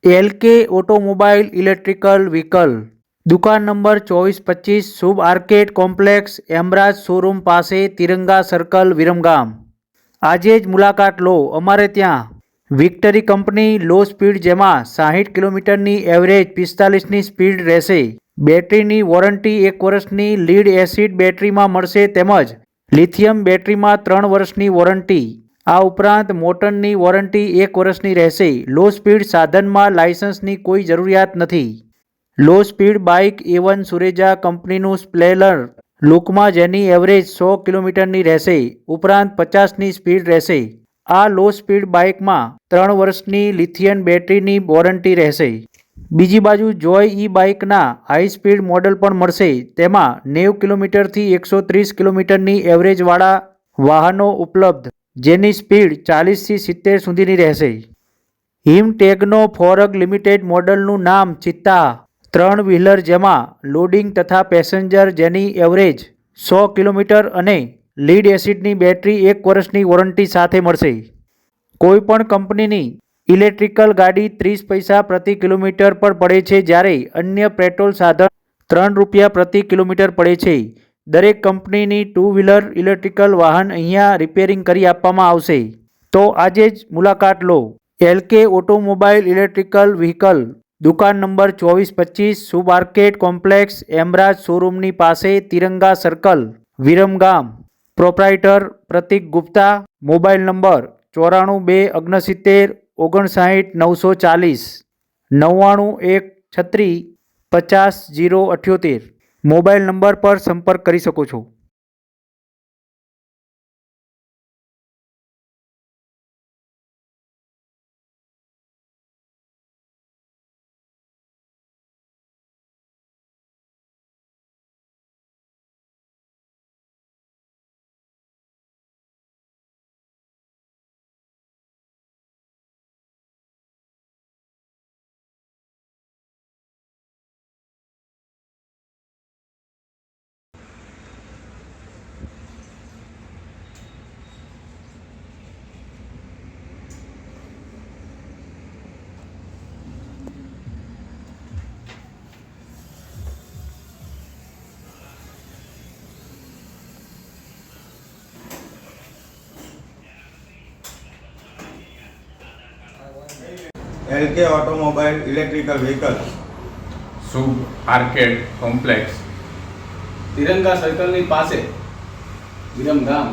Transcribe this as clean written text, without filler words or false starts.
LK automobile electrical vehicle, દુકાન number 2425, Shubh arcade complex, એમરાજ showroom પાસે, Tiranga circle, Viramgam. આજે જ મુલાકાત લો। અમારે ત્યાં વિક્ટરી કંપની લો સ્પીડ જેમાં 60 કિલોમીટરની એવરેજ 45ની સ્પીડ રહેશે। બેટરીની વોરંટી 1 વર્ષની લીડ એસિડ બેટરીમાં મળશે તેમજ લિથિયમ બેટરીમાં 3 વર્ષની વોરંટી। આ ઉપરાંત મોટરની વોરંટી 1 વર્ષની રહેશે। લો સ્પીડ સાધનમાં લાયસન્સની કોઈ જરૂરિયાત નથી। લો સ્પીડ બાઇક A1 સુરેજા કંપનીનું સ્પ્લેન્ડર લુકમાં જેની એવરેજ 100 કિલોમીટરની રહેશે ઉપરાંત 50ની સ્પીડ રહેશે। આ લો સ્પીડ બાઇકમાં 3 વર્ષની લિથિયમ બેટરીની વોરંટી રહેશે। બીજી બાજુ જોય ઈ બાઇકના હાઈ સ્પીડ મોડલ પણ મળશે। તેમાં 90 કિલોમીટરથી 130 કિલોમીટરની એવરેજવાળા વાહનો ઉપલબ્ધ જેની સ્પીડ 40થી 70 સુધીની રહેશે। હિમ ટેગ્નો ફોરગ લિમિટેડ મોડલનું નામ ચિત્તા 3 વ્હીલર જેમાં લોડિંગ તથા પેસેન્જર જેની એવરેજ 100 કિલોમીટર અને લીડ એસિડની બેટરી 1 વર્ષની વોરંટી સાથે મળશે। કોઈપણ કંપનીની ઇલેક્ટ્રિકલ ગાડી 30 પૈસા પ્રતિ કિલોમીટર પર પડે છે જ્યારે અન્ય પેટ્રોલ સાધન 3 રૂપિયા પ્રતિ કિલોમીટર પડે છે। દરેક કંપનીની 2 વ્હીલર ઇલેક્ટ્રિકલ વાહન અહીંયા રિપેરિંગ કરી આપવામાં આવશે। તો આજે જ મુલાકાત લો। LK ઓટોમોબાઈલ ઇલેક્ટ્રિકલ વ્હીકલ, દુકાન નંબર 2425, શુભ આર્કેડ કોમ્પ્લેક્સ, એમરાજ શોરૂમની પાસે, Tiranga circle, Viramgam. Proprietor Pratik Gupta. Mobile number 94 269 940 99 136 50 078। Mobile number પર સંપર્ક કરી શકો છો। LK automobile electrical vehicle, Shubh arcade complex, Tiranga સર્કલની પાસે, વિરમગામ।